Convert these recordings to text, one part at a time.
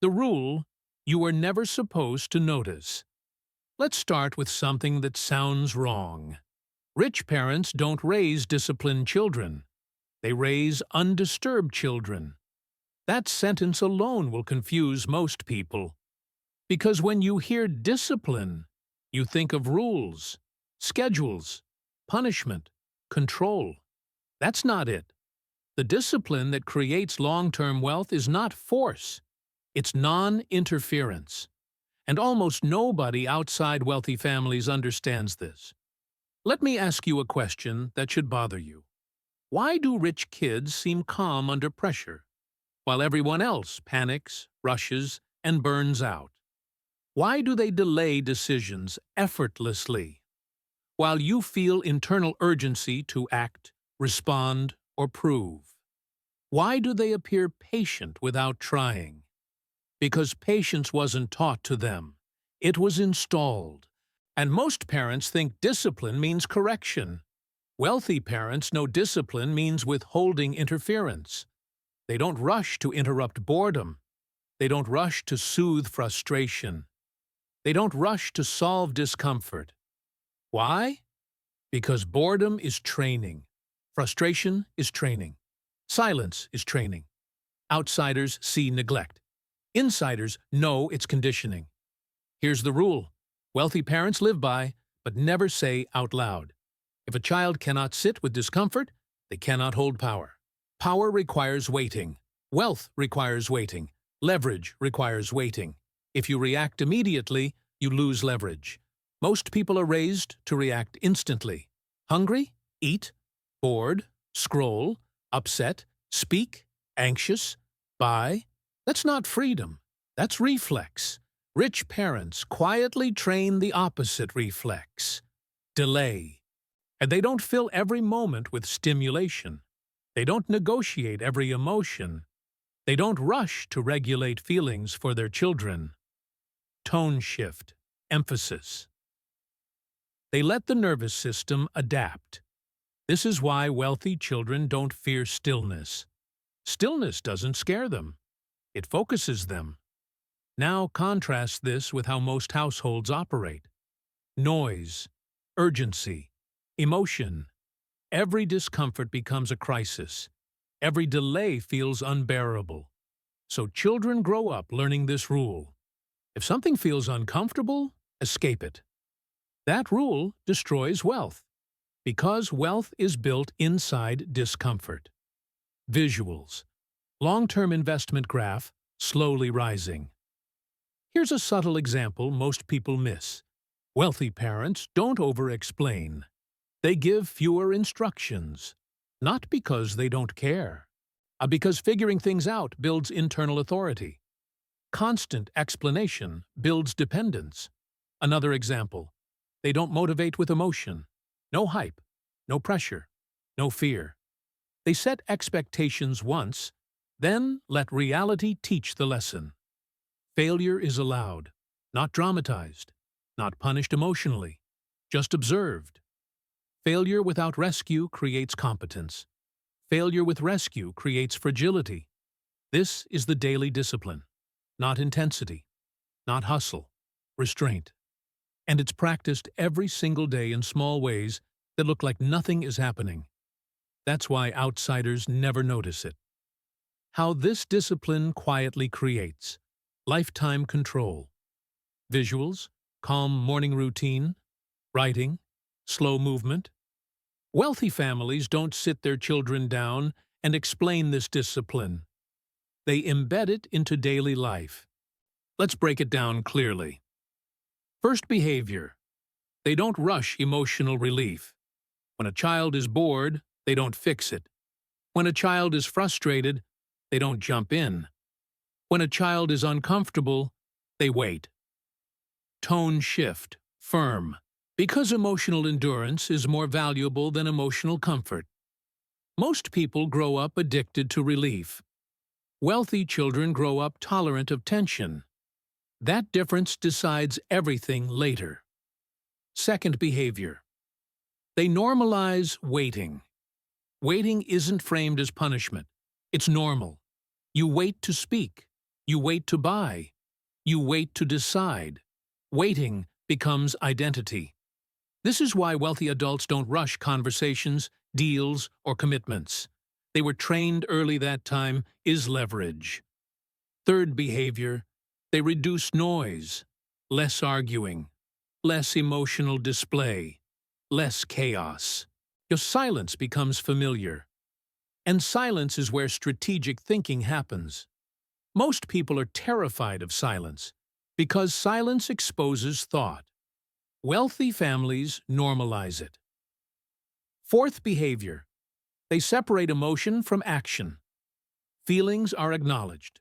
The rule: you are never supposed to notice. Let's start with something that sounds wrong. Rich parents don't raise disciplined children. They raise undisturbed children. That sentence alone will confuse most people. Because when you hear discipline, you think of rules, schedules, punishment, control. That's not it. The discipline that creates long-term wealth is not force. It's non-interference. And almost nobody outside wealthy families understands this. Let me ask you a question that should bother you. Why do rich kids seem calm under pressure, while everyone else panics, rushes, and burns out? Why do they delay decisions effortlessly, while you feel internal urgency to act, respond, or prove? Why do they appear patient without trying? Because patience wasn't taught to them. It was installed. And most parents think discipline means correction. Wealthy parents know discipline means withholding interference. They don't rush to interrupt boredom. They don't rush to soothe frustration. They don't rush to solve discomfort. Why? Because boredom is training. Frustration is training. Silence is training. Outsiders see neglect. Insiders know it's conditioning. Here's the rule: wealthy parents live by, but never say out loud. If a child cannot sit with discomfort, they cannot hold power. Power requires waiting. Wealth requires waiting. Leverage requires waiting. If you react immediately, you lose leverage. Most people are raised to react instantly. Hungry? Eat. Bored? Scroll. Upset? Speak. Anxious? Buy. That's not freedom. That's reflex. Rich parents quietly train the opposite reflex: delay. And they don't fill every moment with stimulation. They don't negotiate every emotion. They don't rush to regulate feelings for their children. Tone shift, emphasis. They let the nervous system adapt. This is why wealthy children don't fear stillness. Stillness doesn't scare them. It focuses them. Now contrast this with how most households operate. Noise, urgency, emotion. Every discomfort becomes a crisis. Every delay feels unbearable. So children grow up learning this rule: if something feels uncomfortable, escape it. That rule destroys wealth, because wealth is built inside discomfort. Visuals. Long-term investment graph, slowly rising. Here's a subtle example most people miss. Wealthy parents don't over-explain. They give fewer instructions, not because they don't care, because figuring things out builds internal authority. Constant explanation builds dependence. Another example: they don't motivate with emotion. No hype, no pressure, no fear. They set expectations once, then let reality teach the lesson. Failure is allowed, not dramatized, not punished emotionally, just observed. Failure without rescue creates competence. Failure with rescue creates fragility. This is the daily discipline, not intensity, not hustle, restraint. And it's practiced every single day in small ways that look like nothing is happening. That's why outsiders never notice it. How this discipline quietly creates lifetime control. Visuals, calm morning routine, writing, slow movement. Wealthy families don't sit their children down and explain this discipline. They embed it into daily life. Let's break it down clearly. First, behavior. They don't rush emotional relief. When a child is bored, they don't fix it. When a child is frustrated, they don't jump in. When a child is uncomfortable, they wait. Tone shift, firm, because emotional endurance is more valuable than emotional comfort. Most people grow up addicted to relief. Wealthy children grow up tolerant of tension. That difference decides everything later. Second, behavior. They normalize waiting. Waiting isn't framed as punishment. It's normal. You wait to speak. You wait to buy. You wait to decide. Waiting becomes identity. This is why wealthy adults don't rush conversations, deals, or commitments. They were trained early. That time is leverage. Third behavior, they reduce noise, less arguing, less emotional display, less chaos. Your silence becomes familiar. And silence is where strategic thinking happens. Most people are terrified of silence because silence exposes thought. Wealthy families normalize it. Fourth behavior, they separate emotion from action. Feelings are acknowledged,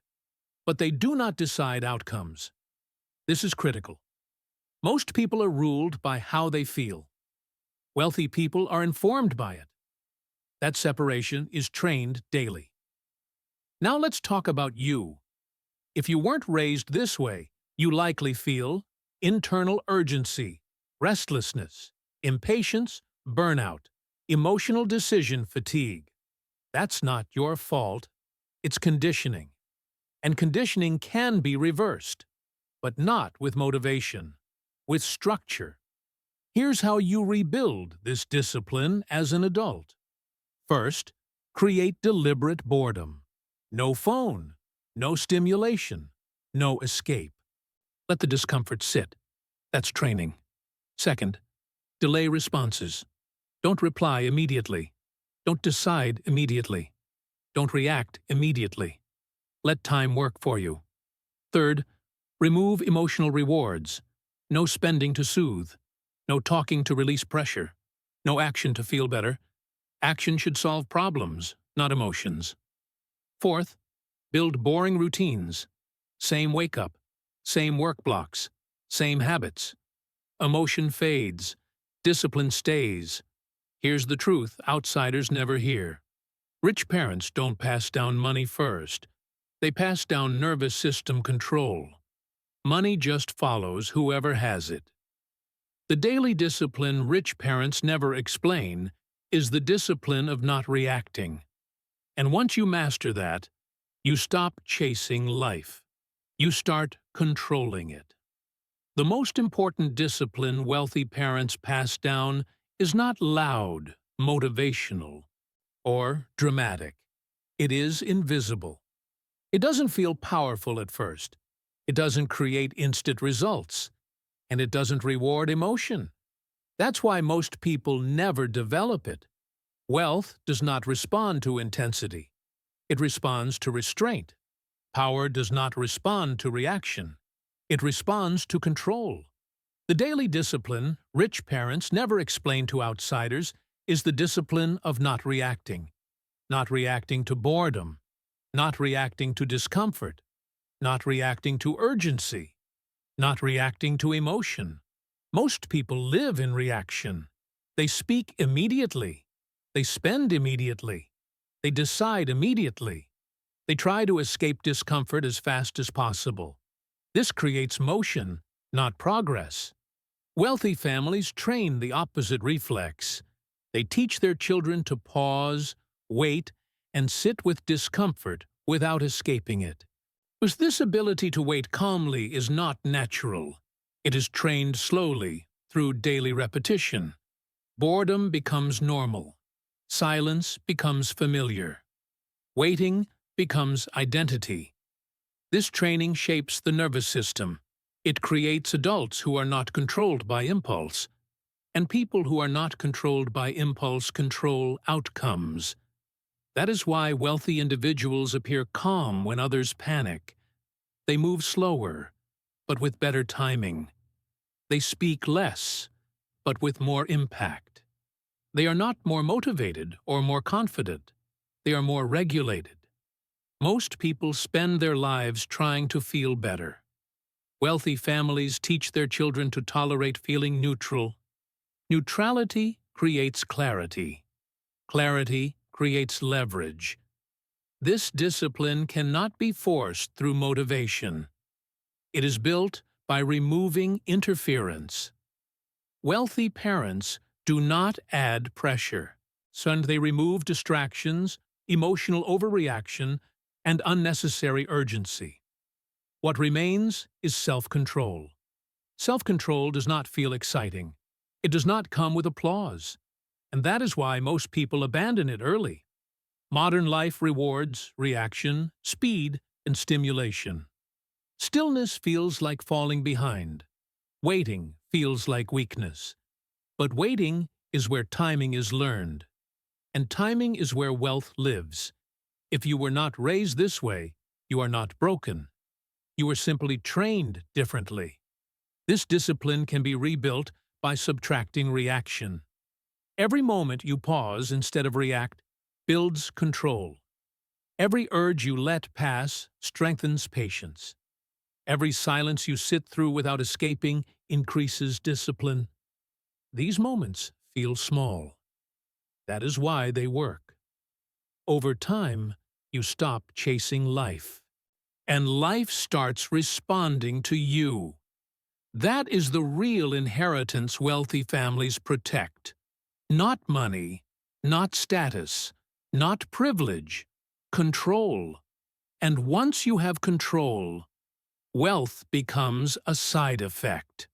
but they do not decide outcomes. This is critical. Most people are ruled by how they feel. Wealthy people are informed by it. That separation is trained daily. Now let's talk about you. If you weren't raised this way, you likely feel internal urgency, restlessness, impatience, burnout, emotional decision fatigue. That's not your fault. It's conditioning. And conditioning can be reversed, but not with motivation, with structure. Here's how you rebuild this discipline as an adult. First, create deliberate boredom. No phone, no stimulation, no escape. Let the discomfort sit. That's training. Second, delay responses. Don't reply immediately. Don't decide immediately. Don't react immediately. Let time work for you. Third, remove emotional rewards. No spending to soothe. No talking to release pressure. No action to feel better. Action should solve problems, not emotions. Fourth, build boring routines. Same wake-up, same work blocks, same habits. Emotion fades. Discipline stays. Here's the truth outsiders never hear. Rich parents don't pass down money first. They pass down nervous system control. Money just follows whoever has it. The daily discipline rich parents never explain is the discipline of not reacting. And once you master that, you stop chasing life. You start controlling it. The most important discipline wealthy parents pass down is not loud, motivational, or dramatic. It is invisible. It doesn't feel powerful at first. It doesn't create instant results. And it doesn't reward emotion. That's why most people never develop it. Wealth does not respond to intensity. It responds to restraint. Power does not respond to reaction. It responds to control. The daily discipline rich parents never explain to outsiders is the discipline of not reacting to boredom, not reacting to discomfort, not reacting to urgency, not reacting to emotion. Most people live in reaction. They speak immediately. They spend immediately. They decide immediately. They try to escape discomfort as fast as possible. This creates motion, not progress. Wealthy families train the opposite reflex. They teach their children to pause, wait, and sit with discomfort without escaping it. Because this ability to wait calmly is not natural. It is trained slowly, through daily repetition. Boredom becomes normal. Silence becomes familiar. Waiting becomes identity. This training shapes the nervous system. It creates adults who are not controlled by impulse. And people who are not controlled by impulse control outcomes. That is why wealthy individuals appear calm when others panic. They move slower, but with better timing. They speak less, but with more impact. They are not more motivated or more confident. They are more regulated. Most people spend their lives trying to feel better. Wealthy families teach their children to tolerate feeling neutral. Neutrality creates clarity. Clarity creates leverage. This discipline cannot be forced through motivation. It is built by removing interference. Wealthy parents do not add pressure, so they remove distractions, emotional overreaction, and unnecessary urgency. What remains is self-control. Self-control does not feel exciting. It does not come with applause. And that is why most people abandon it early. Modern life rewards reaction, speed, and stimulation. Stillness feels like falling behind. Waiting feels like weakness. But waiting is where timing is learned. And timing is where wealth lives. If you were not raised this way, you are not broken. You are simply trained differently. This discipline can be rebuilt by subtracting reaction. Every moment you pause instead of react builds control. Every urge you let pass strengthens patience. Every silence you sit through without escaping increases discipline. These moments feel small. That is why they work. Over time, you stop chasing life. And life starts responding to you. That is the real inheritance wealthy families protect. Not money, not status, not privilege, control. And once you have control, wealth becomes a side effect.